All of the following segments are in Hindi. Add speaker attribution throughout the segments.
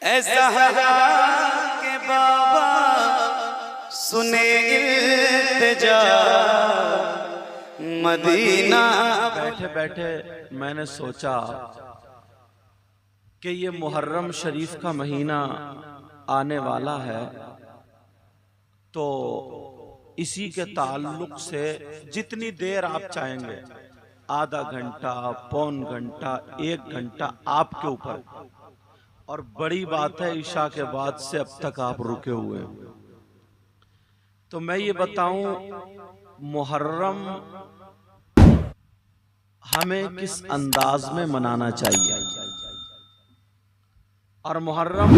Speaker 1: ऐसा के बाबा सुने इल्तिजा मदीना।
Speaker 2: बैठे बैठे मैंने सोचा कि ये मुहर्रम शरीफ का महीना आने वाला है, तो इसी के ताल्लुक से जितनी देर आप चाहेंगे, आधा घंटा, पौन घंटा, 1 घंटा, आपके ऊपर। और बड़ी बात है, ईशा के बाद से अब तक आप रुके हुए हैं। तो मैं ये बताऊं, मुहर्रम हमें किस अंदाज में मनाना चाहिए, और मुहर्रम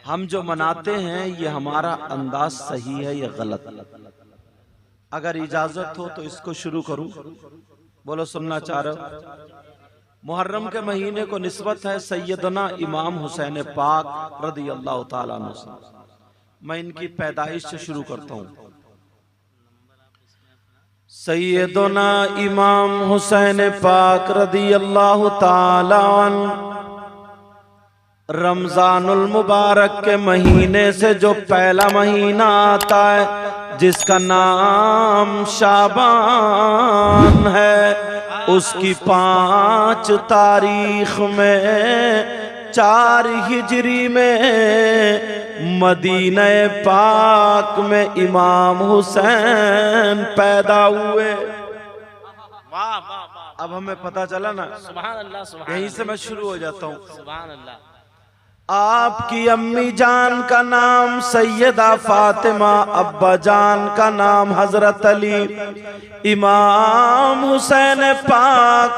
Speaker 2: हम जो मनाते हैं ये हमारा अंदाज सही है या गलत। अगर इजाजत हो तो इसको शुरू करूं। बोलो, सुनना चाह रहे हो? मुहर्रम के महीने को निस्बत है सैयदना इमाम हुसैन पाक रदी अल्लाह ताला अन्हु से। मैं इनकी पैदाइश से शुरू करता हूं। सैयदना इमाम हुसैन पाक रदी अल्लाह ताला अन्हु रमजानुल मुबारक के महीने से जो पहला महीना आता है, जिसका नाम शाबान है, उसकी 5 तारीख में 4 हिजरी में मदीना पाक में इमाम हुसैन पैदा हुए।
Speaker 3: वाह वाह वाह।
Speaker 2: अब हमें पता चला ना,
Speaker 3: सुभान अल्लाह, सुभान
Speaker 2: यहीं से मैं शुरू हो जाता हूँ।
Speaker 3: सुभान अल्लाह।
Speaker 2: आपकी अम्मी जान का नाम सैयदा फातिमा, अब्बा जान का नाम हजरत अली। इमाम हुसैन पाक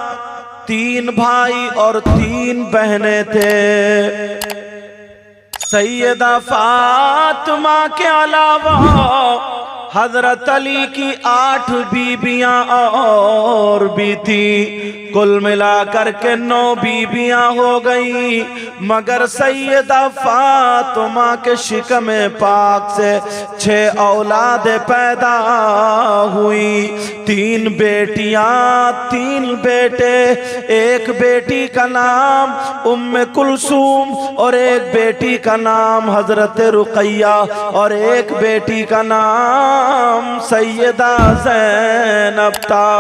Speaker 2: 3 भाई और 3 बहनें थे। सैयदा फातिमा के अलावा हजरत अली की 8 बीबियां और भी थी। कुल मिलाकर के 9 बीबियां हो गई, मगर सैयदा फातिमा के शिकमे पाक से 6 औलाद पैदा हुई। 3 बेटियां, 3 बेटे। एक बेटी का नाम उम्मे कुलसूम और एक बेटी का नाम हजरत रुकैया और एक बेटी का नाम सैयदा ज़ैनब था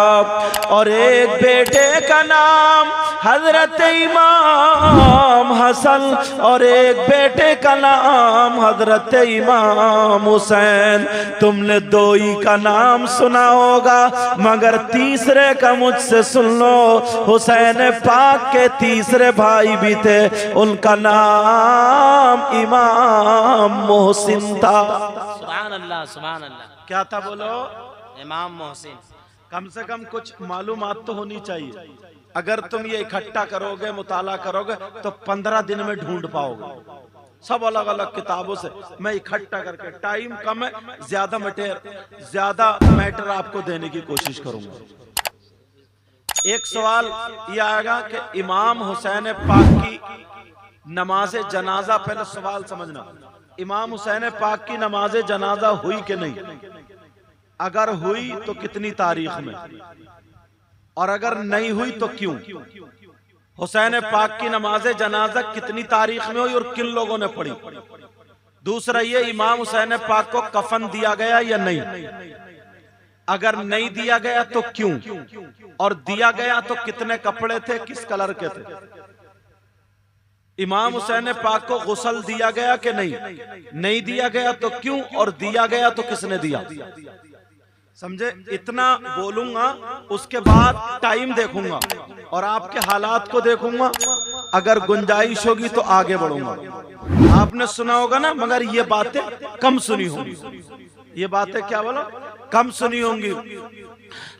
Speaker 2: और एक बेटे का नाम हजरत इमाम हसन और एक बेटे का नाम हजरत इमाम हुसैन। तुमने 2 ही का नाम सुना होगा, मगर तीसरे का मुझसे सुन लो। हुसैन पाक के तीसरे भाई भी थे, उनका नाम इमाम मोहसिन था।
Speaker 3: सुभान अल्लाह, सुभान अल्लाह।
Speaker 2: क्या था बोलो?
Speaker 3: इमाम मोहसिन।
Speaker 2: कम से कम कुछ मालूमात तो होनी चाहिए। अगर तुम ये इकट्ठा करोगे, मुताला करोगे, तो 15 दिन में ढूंढ पाओगे। सब अलग अलग किताबों से मैं इकट्ठा करके, टाइम कम है, ज्यादा मैटर आपको देने की कोशिश करूंगा। एक सवाल ये आएगा कि इमाम हुसैन पाक की नमाज जनाजा, पहले सवाल समझना, इमाम हुसैन पाक की नमाज जनाजा हुई कि नहीं? अगर हुई तो कितनी तारीख में, और अगर नहीं हुई तो क्यों? हुसैन पाक की नमाज जनाजा कितनी तारीख में हुई और किन लोगों ने पढ़ी? दूसरा ये, इमाम हुसैन पाक को कफन दिया गया या नहीं? अगर नहीं दिया गया तो क्यों? और दिया गया तो कितने कपड़े थे, किस कलर के थे? इमाम हुसैन पाक को गुस्ल दिया गया कि नहीं? नहीं दिया गया तो क्यों? और दिया गया तो किसने दिया? समझे? इतना बोलूंगा, उसके बाद टाइम देखूंगा और आपके हालात को देखूंगा। अगर गुंजाइश होगी तो आगे बढ़ूंगा। आपने सुना होगा ना, मगर ये बातें कम सुनी होंगी। ये बातें क्या बोलो? कम सुनी होंगी।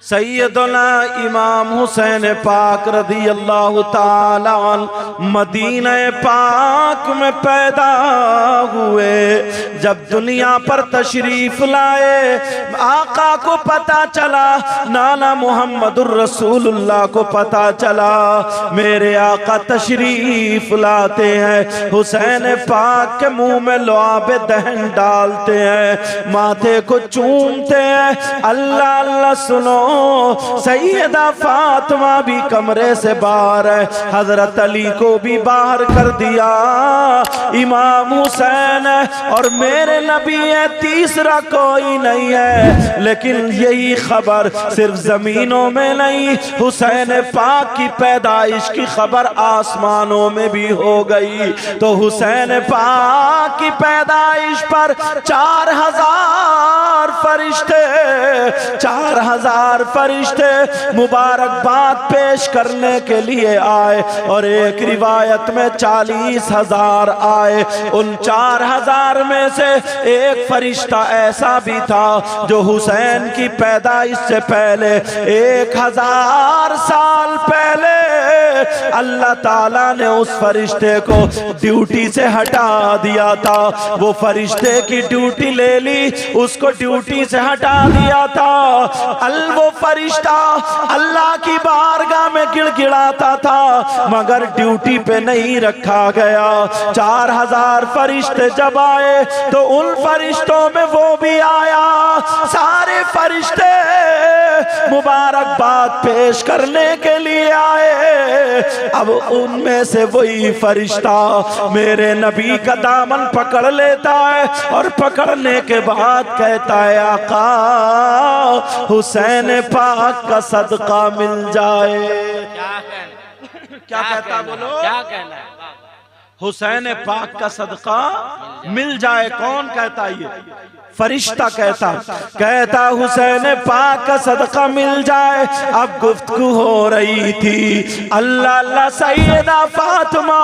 Speaker 2: सैयदना इमाम हुसैन पाक रदी अल्लाह ताला अन्हु मदीना पाक में पैदा हुए। जब दुनिया पर तशरीफ लाए, आका को पता चला, नाना मुहम्मदुर रसूलुल्लाह को पता चला, मेरे आका तशरीफ लाते हैं। हुसैन पाक के मुंह में लुआब दहन डालते हैं, माथे को चूमते हैं। अल्लाह अल्लाह सुनो सैयदा फातिमा भी कमरे से बाहर है, हजरत अली को भी बाहर कर दिया, इमाम हुसैन है और मेरे नबी है, तीसरा कोई नहीं है। लेकिन यही खबर सिर्फ जमीनों में नहीं, हुसैन पाक की पैदाइश की खबर आसमानों में भी हो गई। तो हुसैन पाक की पैदाइश पर 4000 फरिश्ते 4000 फरिश्ते मुबारकबाद पेश करने के लिए आए और एक रिवायत में 40,000 आए। उन 4000 में से एक फरिश्ता ऐसा भी था जो हुसैन की पैदाइश से पहले 1000 साल पहले अल्लाह ताला ने उस फरिश्ते को ड्यूटी से हटा दिया था। वो फरिश्ते की ड्यूटी ले ली, उसको ड्यूटी से हटा दिया था। वो फरिश्ता अल्लाह की बारगाह में गिड़गिड़ाता था मगर ड्यूटी पे नहीं रखा गया। 4000 फरिश्ते जब आए तो उन फरिश्तों में वो भी आया। सारे फरिश्ते मुबारकबाद पेश करने के लिए आए। अब उनमें से वही फरिश्ता मेरे नबी का दामन पकड़ लेता है और पकड़ने के बाद कहता है, आका हुसैन पाक का सदका मिल जाए। क्या कहता बोलो?
Speaker 3: क्या कहना है?
Speaker 2: हुसैन पाक का सदका मिल जाए। कौन कहता ये? फरिश्ता कहता हुसैन पाक का सदका मिल जाए। अब गुफ्तगू हो रही थी, अल्लाह अल्लाह सैयदा फातिमा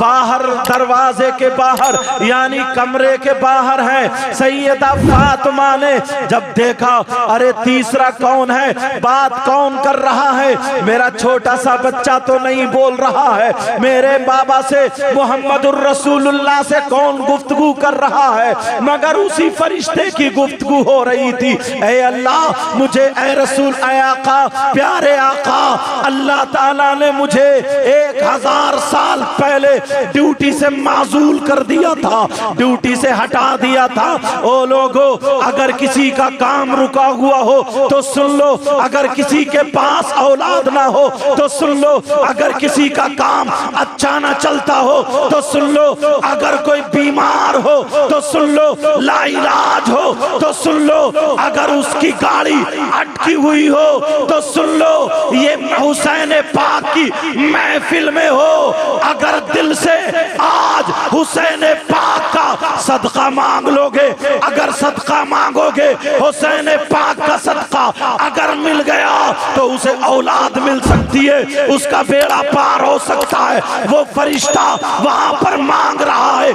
Speaker 2: बाहर दरवाजे के बाहर यानी कमरे के बाहर है। सैयदा फातिमा ने जब देखा, अरे तीसरा कौन है, बात कौन कर रहा है? मेरा छोटा सा बच्चा तो नहीं बोल रहा है, मेरे बाबा से मुहम्मदुर रसूलुल्लाह से कौन गुफ्तगू कर रहा है? मगर उसी फरिश्ते की गुफ्तगू हो रही थी। ऐ अल्लाह मुझे, ऐ रसूल, ऐ आका, प्यारे आका, अल्लाह ताला ने मुझे 1000 साल पहले ड्यूटी से माजूल कर दिया था, ड्यूटी से हटा दिया था। ओ लोगो, अगर किसी का काम रुका हुआ हो तो सुन लो, अगर किसी के पास औलाद ना हो तो सुन लो, अगर किसी का काम अच्छा ना चलता हो तो सुन लो, अगर कोई बीमार हो तो सुन लो, लाइलाज हो तो सुन लो, अगर उसकी गाड़ी अटकी हुई हो तो सुन लो। ये हुसैन पाक की महफिल में हो, अगर दिल से आज हुसैन पाक का सदका मांग लोगे, अगर सदका मांगोगे हुसैन पाक का सदका अगर मिल गया तो उसे औलाद मिल सकती है, उसका बेड़ा पार हो सकता है। वो फरिश्ता वहां पर मांग रहा है,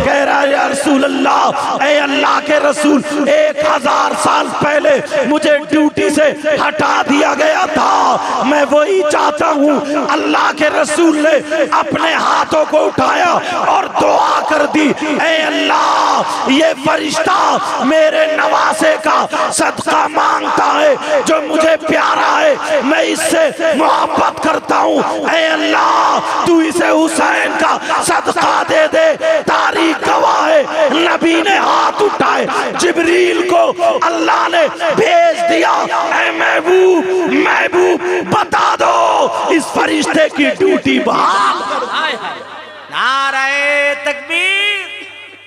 Speaker 2: कह रहा है, या रसूल अल्लाह, ऐ अल्लाह के रसूल, 1000 साल पहले मुझे ड्यूटी से हटा दिया गया था, मैं वही चाहता हूँ। अल्लाह के रसूल ने अपने हाथों को उठाया और दुआ कर दी, ऐ अल्लाह ये फरिश्ता मेरे नवासे का सदका मांगता है जो मुझे प्यारा है, मैं इससे मोहब्बत करता हूँ, ऐ अल्लाह तू इसे हुसैन का सदका दे दे। तारीख गवाह है, नबी ने हाथ उठाए, जिब्रील को अल्लाह ने भेज दिया, ऐ महबूब बता दो इस फरिश्ते की ड्यूटी बहाल कर।
Speaker 3: नारे तकबीर,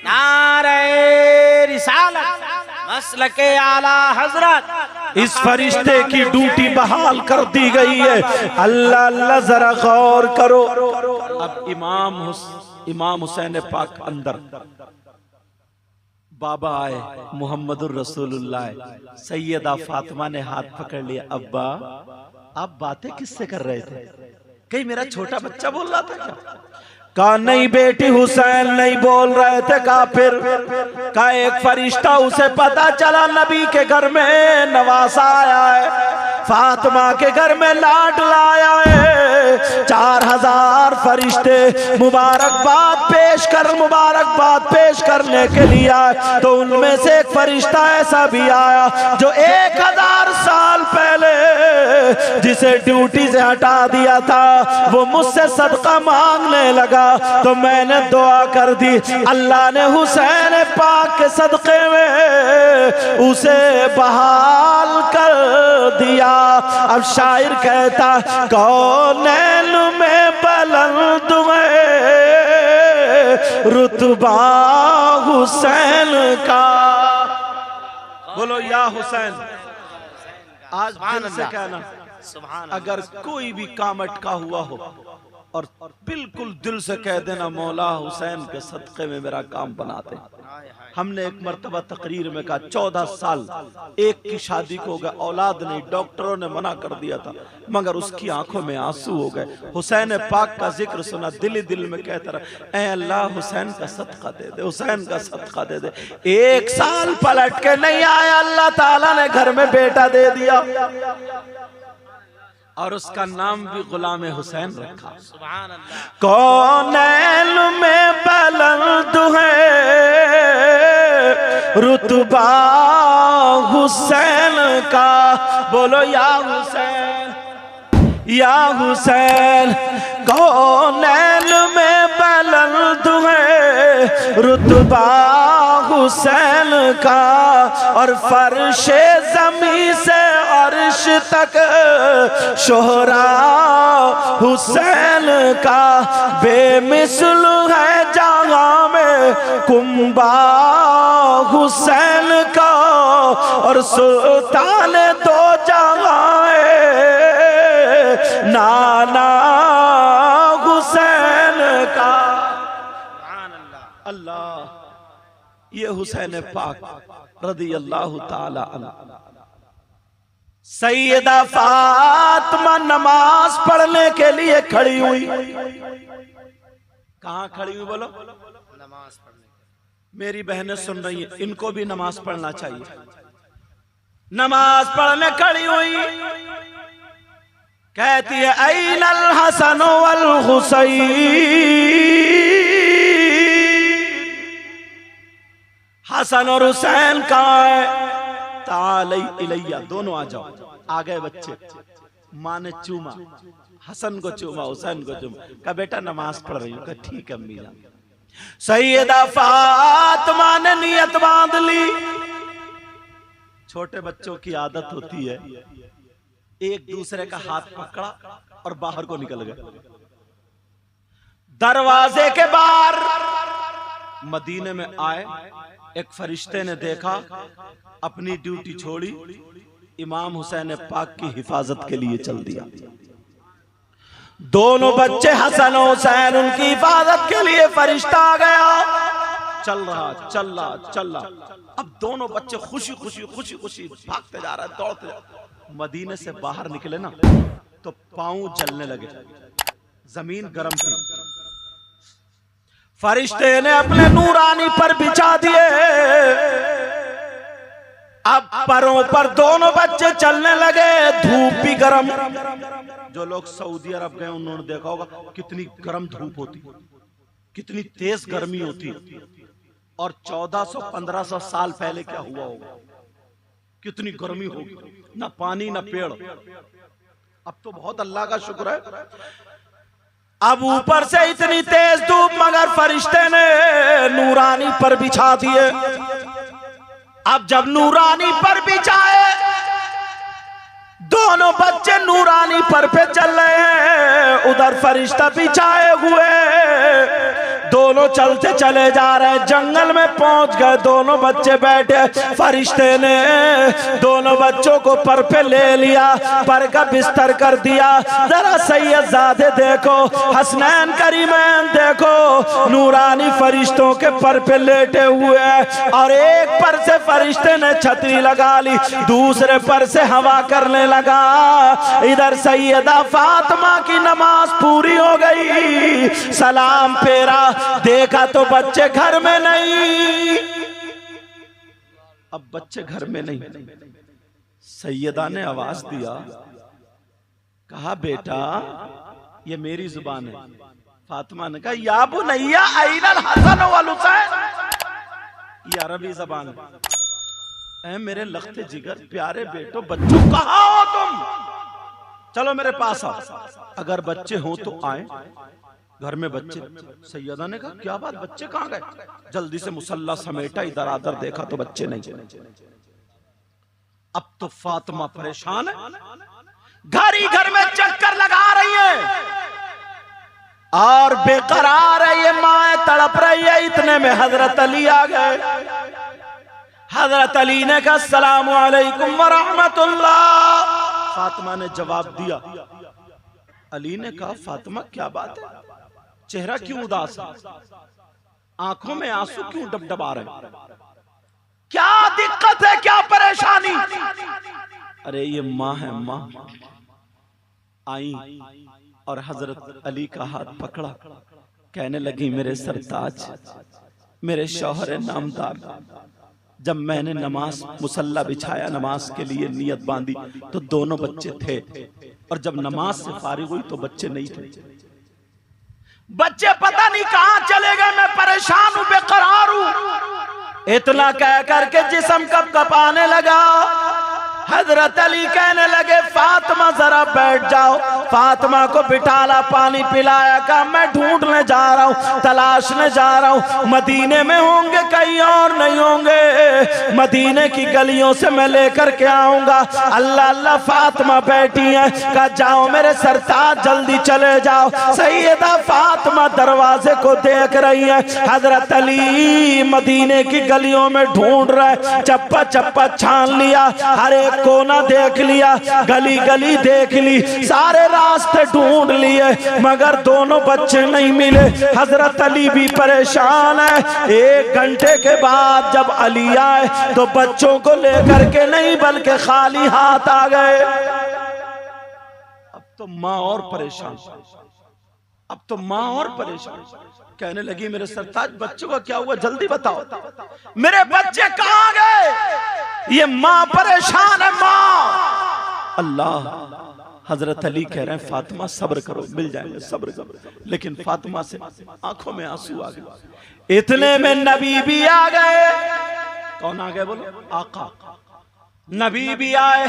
Speaker 3: नारे रिसालत, मसलके आला हजरत,
Speaker 2: इस फरिश्ते की ड्यूटी बहाल कर दी गई है। अल्लाह अल्लाह जरा गौर करो। अब इमाम हुसैन पाक अंदर, बाबा आए मुहम्मदुर रसूलुल्लाह, सैयदा फातिमा ने हाथ पकड़ लिया। अब्बा आप बातें किससे कर रहे थे? कहीं मेरा छोटा बच्चा बोल रहा था क्या? कहा नहीं बेटी, हुसैन नहीं बोल रहे थे। कहा फिर? कहा एक फरिश्ता, उसे पता चला नबी के घर में नवासा आया है, फातिमा के घर में लाड लाया है। 4000 फरिश्ते मुबारकबाद पेश करने के लिए आए, तो उनमें से एक फरिश्ता ऐसा भी आया जो 1000 साल पहले जिसे ड्यूटी से हटा दिया था, वो मुझसे सदका मांगने लगा। तो मैंने दुआ कर दी, अल्लाह ने हुसैन पाक के सदके में उसे बहाल कर दिया। अब शायर कहता, कौनैन में बुलंद है रुतबा हुसैन का। बोलो या हुसैन। आज दिल से कहना, अगर कोई भी काम अटका हुआ हो और बिल्कुल दिल से कह देना, मौला हुसैन के सदक़े में मेरा काम बनाते। हमने एक मर्तबा तकरीर में कहा, 14 साल एक की शादी को हो गया, औलाद नहीं, डॉक्टरों ने मना कर दिया था, मगर उसकी आंखों में आंसू हो गए। हुसैन पाक का जिक्र सुना, दिल ही दिल में कहता रहा, ऐ अल्लाह हुसैन का सदका दे दे, हुसैन का सदका दे दे। 1 साल पलट के नहीं आया, अल्लाह ताला ने घर में बेटा दे दिया और उसका नाम भी गुलाम हुसैन रखा।
Speaker 3: सुभान अल्लाह।
Speaker 2: कौनैन में बुलंद है रुतबा हुसैन का। बोलो या हुसैन, या हुसैन। कौनैन में बुलंद है रुतबा हुसैन का, और फर्शे ज़मीं से अर्श तक शोहरा हुसैन का। बेमिसल है जहाँ में कुंबा हुसैन का, और सुल्तान दो जहाँ नाना हुसैन का। अल्लाह, ये हुसैन पाक रज़ी अल्लाह ताला अन्हा। सैयदा फातिमा नमाज पढ़ने के लिए खड़ी हुई। कहाँ खड़ी हुई बोलो?
Speaker 3: नमाज पढ़ने।
Speaker 2: मेरी बहनें सुन रही हैं, इनको भी नमाज पढ़ना चाहिए। नमाज पढ़ने खड़ी हुई, कहती है, ऐनल हसन वल हुसैन। हसन और हुसैन कहाँ है? तालै इलैया, दोनों आ जाओ। आ गए बच्चे, माँ ने चूमा, हसन को चूमा, हुसैन को चूमा, कहा बेटा नमाज पढ़ रही हूँ। कहा ठीक है अम्मी जान। सैयदा फातिमा ने नियत बांध ली। छोटे बच्चों की आदत होती है, एक दूसरे का हाथ पकड़ा और बाहर को निकल गए। दरवाजे के बाहर मदीने में आए, एक फरिश्ते ने देखा, अपनी ड्यूटी छोड़ी, इमाम हुसैन पाक की हिफाजत के लिए चल दिया। दोनों बच्चे हसन हुसैन, उनकी हिफाजत के लिए फरिश्ता आ गया। चल रहा। अब दोनों बच्चे खुशी खुशी भागते जा रहे, दौड़ते जा रहे। मदीने से बाहर निकले ना, तो पांव जलने लगे, जमीन गर्म थी। फरिश्ते ने अपने नूरानी पर बिछा दिए। अब परों पर दोनों बच्चे चलने लगे, धूप भी गर्म। जो लोग सऊदी अरब गए उन्होंने देखा होगा कितनी गर्म धूप होती, कितनी तेज गर्मी होती। और 1400-1500 साल पहले क्या हुआ होगा, कितनी गर्मी होगी, ना पानी ना पेड़। अब तो बहुत अल्लाह का शुक्र है। अब ऊपर से इतनी तेज धूप, मगर फरिश्ते ने नूरानी पर बिछा दिए। अब जब नूरानी पर बिछाए, दोनों बच्चे नूरानी पर पे चल रहे हैं, उधर फरिश्ता बिछाए हुए, दोनों चलते चले जा रहे हैं। जंगल में पहुंच गए, दोनों बच्चे बैठे। फरिश्ते ने दोनों बच्चों को पर पे ले लिया, पर का बिस्तर कर दिया। जरा सैयदजादे देखो, हसनैन करीमैन देखो, नूरानी फरिश्तों के पर पे लेटे हुए हैं। और एक पर से फरिश्ते ने छतरी लगा ली, दूसरे पर से हवा करने लगा। इधर सैयदा फातिमा की नमाज पूरी हो गई, सलाम फेरा, देखा तो बच्चे घर में नहीं। अब बच्चे घर में नहीं, सैयदा ने आवाज दिया, कहा बेटा ये मेरी जुबान है। फातिमा ने कहा या बुनैया ऐनल हसन वल हुसैन, ये अरबी जबान है। ऐ मेरे लख्ते जिगर प्यारे बेटो बच्चों कहाँ हो तुम, चलो मेरे पास आओ, अगर बच्चे हो तो आए। घर में बच्चे। सैयदा ने कहा क्या बात, बच्चे कहाँ गए? जल्दी से मुसल्ला समेटा, इधर आधर देखा तो बच्चे नहीं। अब तो फातिमा परेशान है, घर ही घर में चक्कर लगा रही है और बेकरार है, ये माँ तड़प रही है। इतने में हजरत अली आ गए। हजरत अली ने कहा अस्सलामु अलैकुम व रहमतुल्लाह। फातिमा ने जवाब दिया। अली ने कहा फातिमा क्या बात है, चेहरा क्यों उदास है, आंखों में आंसू क्यों डबडबा रहे, क्या दिक्कत है, क्या परेशानी? अरे ये माँ है, माँ आई और हजरत अली का हाथ पकड़ा, कहने लगी मेरे सरताज, मेरे शौहर नामदार, जब मैंने नमाज मुसल्ला बिछाया, नमाज के लिए नियत बांधी तो दोनों बच्चे थे, और जब नमाज से फारिग हुई तो बच्चे नहीं थे। बच्चे पता नहीं कहां चले गए, मैं परेशान हूं, बेकरार हूं। इतना कह करके जिस्म कपकपाने लगा। हजरत अली कहने लगे फातिमा जरा बैठ जाओ। फातिमा को बिठाला, पानी पिलाया, कहा मैं ढूंढने जा रहा हूँ, तलाशने जा रहा हूँ, मदीने में होंगे कहीं और नहीं होंगे, मदीने की गलियों से मैं लेकर के आऊंगा। अल्लाह अल्लाह फातिमा बैठी है, कहा जाओ मेरे सरताज जल्दी चले जाओ। सैयदा फातिमा दरवाजे को देख रही है, हजरत अली मदीने की गलियों में ढूंढ रहे, चप्पा चप्पा छान लिया, हर एक कोना देख लिया, गली गली देख ली, सारे रास्ते ढूंढ लिए, मगर दोनों बच्चे नहीं मिले। हजरत अली भी परेशान है। 1 घंटे के बाद जब अली आए तो बच्चों को लेकर के नहीं बल्कि खाली हाथ आ गए। अब तो माँ और परेशान, अब तो माँ और परेशान, कहने लगी मेरे सरताज बच्चों का क्या हुआ, जल्दी बताओ, मेरे बच्चे कहाँ गए? ये माँ परेशान है, माँ। अल्लाह, हजरत अली कह रहे हैं फातिमा सब्र करो, मिल जाएंगे, सब्र करो। लेकिन फातिमा से आंखों में आंसू आ गए। इतने में नबी भी आ गए। कौन आ गए बोलो? आका। नबी भी आए।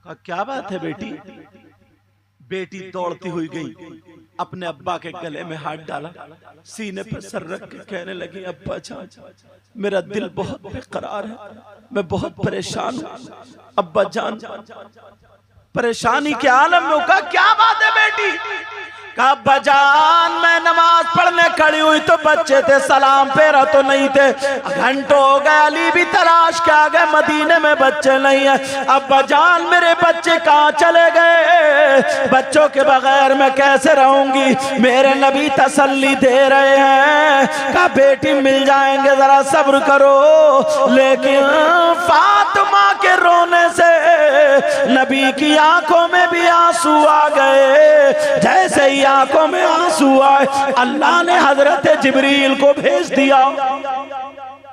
Speaker 2: कहा क्या बात है बेटी? बेटी दौड़ती हुई गई, अपने अब्बा के गले में हाथ डाला, सीने पर सर रख के कहने लगी अब्बा जान, मेरा दिल बहुत बेकरार है, मैं बहुत परेशान हूँ। अब्बा जान, परेशानी के आलम में। कहा क्या बात है बेटी? कहा अब्बा जान, मैं नमाज पढ़ने खड़ी हुई तो बच्चे थे, सलाम फेरा तो नहीं थे, घंटों हो गए, अली भी तलाश के आ गए, मदीने में बच्चे नहीं है। अब्बा जान मेरे बच्चे कहाँ चले गए? बच्चों के बगैर मैं कैसे रहूंगी? मेरे नबी तसल्ली दे रहे हैं, कहा बेटी मिल जाएंगे, जरा सब्र करो। लेकिन फातिमा के रोने से नबी की आंखों में भी आंसू आ गए। जैसे ही आंखों में आंसू आए, अल्लाह ने हजरत जिब्रील को भेज दिया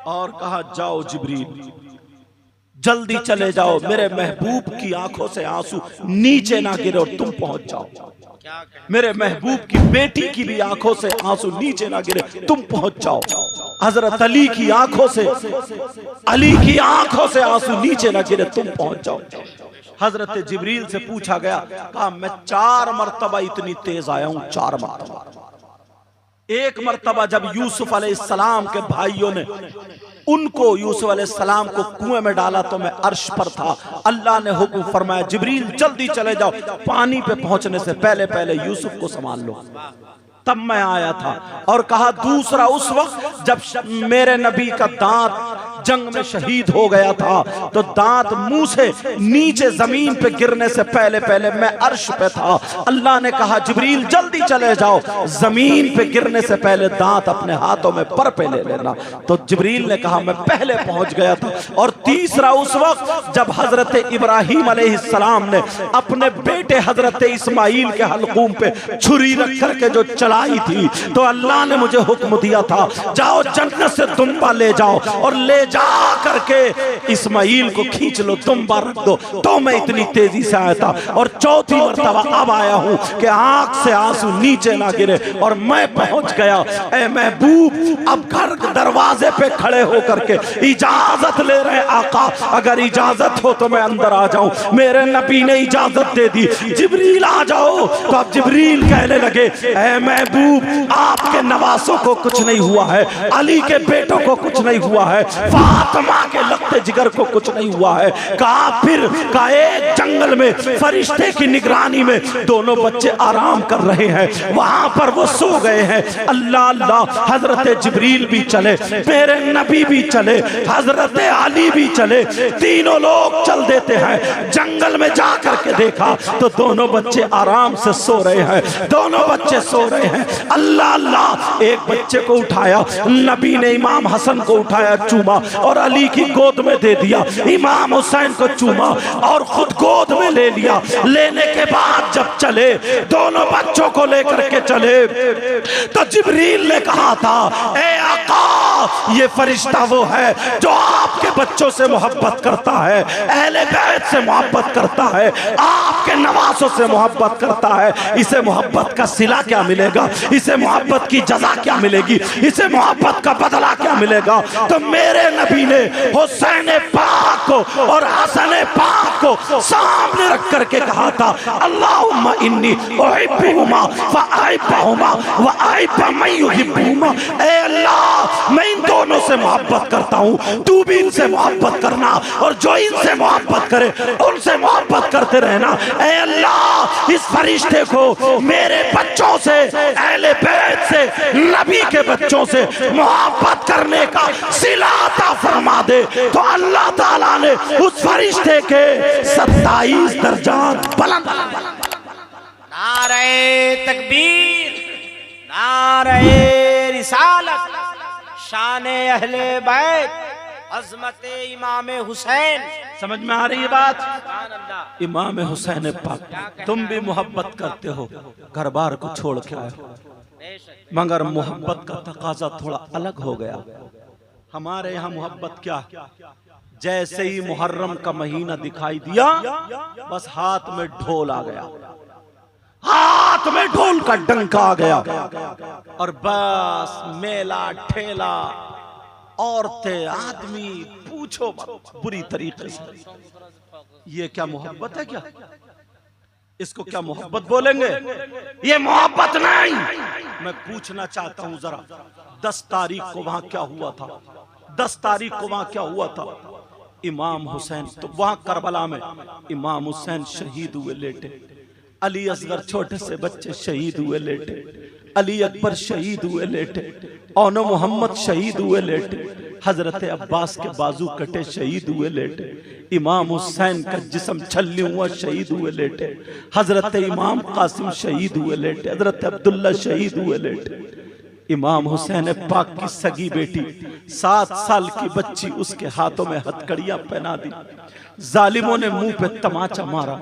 Speaker 2: और कहा जाओ जिब्रील, जल्दी चले जाओ, मेरे महबूब की आंखों से आंसू नीचे ना गिरे और तुम पहुंच जाओ। मेरे महबूब की बेटी की भी आंखों से आंसू नीचे ना गिरे, तुम पहुंच जाओ। हजरत अली की आंखों से, अली की आंखों से आंसू नीचे ना गिरे, तुम पहुंच जाओ। हजरत जिब्रील से पूछा गया, कहा मैं 4 मरतबा इतनी तेज आया हूं, 4 मरतबा। एक मरतबा जब यूसुफ अलैहिस्सलाम के भाइयों ने उनको, यूसुफ अलैहिस्सलाम को कुएं में डाला तो मैं अर्श पर था, अल्लाह ने हुक्म फरमाया जिब्रील जल्दी चले जाओ, पानी पे पहुंचने से पहले पहले यूसुफ को संभाल लो। तब मैं आया था। और कहा दूसरा उस वक्त जब मेरे नबी का दांत जंग में शहीद हो गया था तो दांत मुंह से नीचे जमीन पे गिरने से पहले पहले मैं अर्श पे था। अल्लाह ने कहा जिब्रील जल्दी चले जाओ, जमीन पे गिरने से पहले दांत अपने हाथों में पर पे ले लेना। तो जिब्रील ने कहा मैं पहले पहुंच गया था। और तीसरा उस वक्त जब हजरत इब्राहिम अलैहिस्सलाम ने अपने बेटे हजरत इस्माइल के हलकूम पे छुरी रख करके जो चलाई थी तो अल्लाह ने मुझे हुक्म दिया था जाओ जन्नत से दुम्बा ले जाओ और ले जा करके इस्माइल को खींच लो, तुम बार रख दो। तो मैं इतनी तेजी से आया था और चौथी मर्तबा अब आया हूं कि आंख से आंसू नीचे ना गिरे और मैं पहुंच गया। ए महबूब, अब घर दरवाजे पे खड़े होकर के इजाजत ले रहे आका, अगर इजाजत हो तो मैं अंदर आ जाऊं। मेरे नबी ने इजाजत दे दी, जिब्रील आ जाओ। तो अब जिब्रील कहने लगे, ए महबूब, आपके नवासों को कुछ नहीं हुआ है, अली के बेटों को कुछ नहीं हुआ है, फातिमा के लगते जिगर को कुछ नहीं हुआ है। कहा फिर का एक जंगल में फरिश्ते की निगरानी में दोनों बच्चे आराम कर रहे हैं, वहां पर वो सो गए हैं। अल्लाह अल्लाह, हजरत जिब्रील भी चले, मेरे नबी भी चले, हजरत अली भी चले, तीनों लोग चल देते हैं। जंगल में जा करके देखा तो दोनों बच्चे आराम से सो रहे हैं, दोनों बच्चे सो रहे हैं। अल्लाह अल्लाह, एक बच्चे को उठाया, नबी ने इमाम हसन को उठाया, चूमा और अली की गोद में दे दिया, इमाम हुसैन को चूमा और खुद गोद में ले लिया। लेने के बाद जब चले, दोनों बच्चों को लेकर के चले, तो जिब्रील ने कहा था, ए आका, ये फरिश्ता वो है जो आपके बच्चों से मोहब्बत करता है, अहले बैत से मोहब्बत करता है, आपके नवासों से मोहब्बत करता है। इसे मोहब्बत का सिला क्या मिलेगा, इसे मोहब्बत की जजा क्या मिलेगी, इसे मोहब्बत का बदला क्या मिलेगा। तो मेरे नबी ने हुसैन पाक को और हसन पाक को सामने रख करके कहा था, अल्लाहुम्मा इन्नी उहिब्बुहुमा व अहिब्बुहुमा व अहिब्बु मन युहिब्बुहुमा। ए अल्लाह, मैं इन दोनों से मोहब्बत करता हूँ, तू भी इनसे मोहब्बत करना और जो इनसे मोहब्बत करे उनसे मोहब्बत करते रहना। ए अल्लाह, इस फरिश्ते को मेरे बच्चों से, अहले बैत से, नबी के बच्चों से मोहब्बत करने का सिला अता फरमा दे। तो अल्लाह ताला ने उस फरिश्ते के 27 दर्जात बुलंद।
Speaker 3: नारे तकबीर, नारे रिसालत, शाने अहले बैत, अज़मते इमाम हुसैन।
Speaker 2: समझ में आ रही है बात? इमाम हुसैन पाक, तुम भी मोहब्बत करते हो, घर बार को छोड़ के आए हो, मगर मोहब्बत का तकाजा थोड़ा अलग हो गया। हमारे यहाँ मोहब्बत क्या, जैसे ही मुहर्रम का महीना दिखाई दिया, बस हाथ में ढोल आ गया, हाथ में ढोल का डंका आ गया और बस मेला ठेला, औरतें, आदमी, पूछो बुरी तरीके से। ये क्या मोहब्बत है? क्या इसको क्या मोहब्बत बोलेंगे? ये मोहब्बत नहीं। मैं पूछना चाहता हूं जरा, 10 तारीख को वहां क्या हुआ था? 10 तारीख को वहां क्या हुआ था? इमाम हुसैन, तो वहां करबला में इमाम हुसैन शहीद हुए लेटे, अली असगर छोटे से बच्चे शहीद हुए लेटे, अली अकबर शहीद हुए लेटे, औनो मोहम्मद शहीद हुए लेटे, हजरत अब्बास के बाजू कटे शहीद हुए लेटे, इमाम हुसैन का जिस्म छल्ली हुआ शहीद हुए लेटे, हजरत इमाम कासिम शहीद हुए लेटे, हजरत अब्दुल्ला शहीद हुए लेटे। इमाम हुसैन पाक की सगी बेटी 7 साल की बच्ची, उसके हाथों में हथकड़ियां पहना दी, जालिमों ने मुंह पे तमाचा मारा।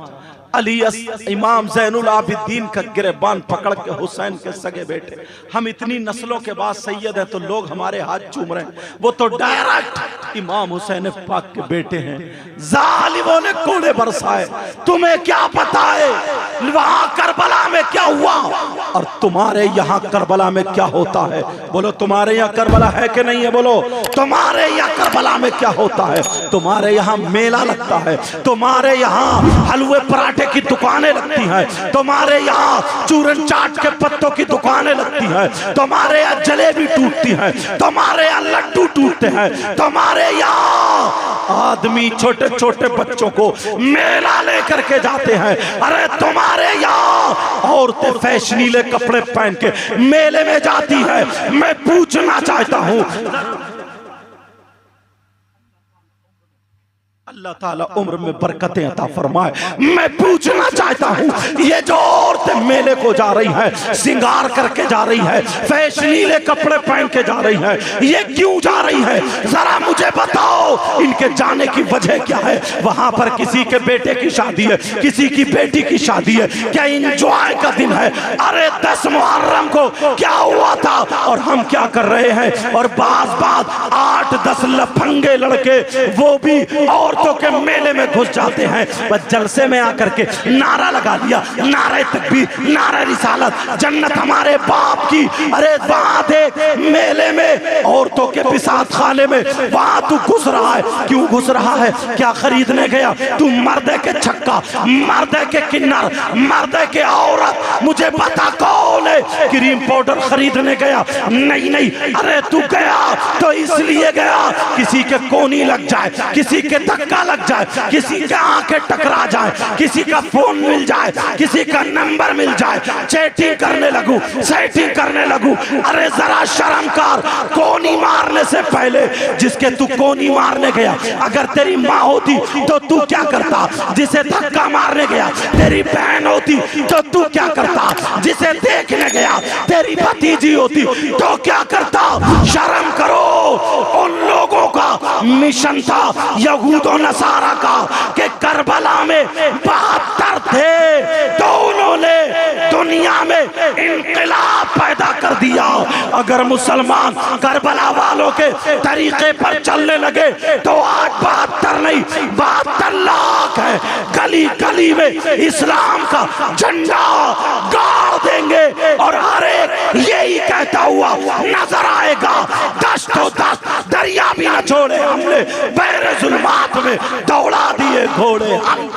Speaker 2: अली इमाम ज़ैनुल आबिदीन का गिरबान पकड़ के हुसैन के सगे बेटे, हम इतनी नस्लों के बाद सैयद हैं तो लोग हमारे हाथ चूम रहे हैं, वो तो डायरेक्ट इमाम हुसैन पाक के बेटे हैं। जालिमों ने कोड़े बरसाए, तुम्हें क्या पता है वहां करबला में क्या हुआ और तुम्हारे यहाँ करबला में क्या होता है? बोलो, तुम्हारे यहाँ करबला है कि नहीं है? बोलो, तुम्हारे यहाँ करबला में क्या होता है? तुम्हारे यहाँ मेला लगता है, तुम्हारे यहाँ हलवे पराठे की दुकानें लगती हैं, तुम्हारे यहाँ चूरन चाट के पत्तों की दुकानें लगती हैं, तुम्हारे यहाँ जलेबी टूटती है, तुम्हारे यहाँ लड्डू टूटते हैं, तुम्हारे यहाँ आदमी छोटे छोटे बच्चों को मेला लेकर के जाते हैं। अरे तुम्हारे यहाँ औरतें फैशनीले कपड़े पहन के मेले में जाती है। मैं पूछना चाहता हूँ, अल्लाह ताला उम्र में बरकतें अता फरमाए। मैं पूछना चाहता हूँ, ये जो औरतें मेले को जा रही हैं, सिंगार करके जा रही है, फैशनीले कपड़े पहन के जा रही है, ये क्यों जा रही है? जरा मुझे बताओ, इनके जाने की वजह क्या है? वहां पर किसी के बेटे की शादी है, किसी की बेटी की शादी है, क्या इंजॉय का दिन है? अरे 10 मुहर्रम को क्या हुआ था और हम क्या कर रहे हैं? और बात 8-10 लफंगे लड़के वो भी औरतों के मेले में घुस जाते हैं। बस जलसे में आकर के नारा लगा दिया, नारे तकबीर, नारे रिसालत, जन्नत हमारे बाप की। अरे वहां देख, मेले में औरतों के बिसात खाने में वहां तू घुस रहा है, क्यों घुस रहा है? क्या खरीदने गया तू? मर्द के छक्का, मर्द के किन्नर, मर्द के औरत, मुझे बता कौन है? क्रीम पाउडर खरीदने गया? नहीं नहीं, अरे तू गया तो इसलिए गया किसी के कोनी लग जाए, किसी के धक्का लग जाए, किसी के आंखें टकरा जाए, किसी का फोन मिल जाए, किसी का नंबर मिल जाए, चैटिंग करने लगू, सेटिंग करने लगू। अरे जरा शर्म कर, कोनी मारने से पहले जिसके तू कोनी मारने गया, अगर तेरी माँ होती तो तू क्या करता? जिसे धक्का मारने गया तेरी बहन होती तो तू क्या करता? जिसे देखने गया तेरी भतीजी होती तो क्या करता? शर्म करो। उन लोगों का मिशन था यहूद और नसारा का कि करबला में 72 थे, तो उन्होंने दुनिया में इनकलाब पैदा कर दिया। अगर मुसलमान करबला वालों के तरीके पर चलने लगे तो आज 72 नहीं 72 लाख है। गली गली में इस्लाम का झंडा गाड़ देंगे और हर एक यही कहता हुआ नजर आएगा, दस्तों दस्त दरिया भी न छोड़े हमने, बैर जुल्मात में दौड़ा दिए घोड़े हम।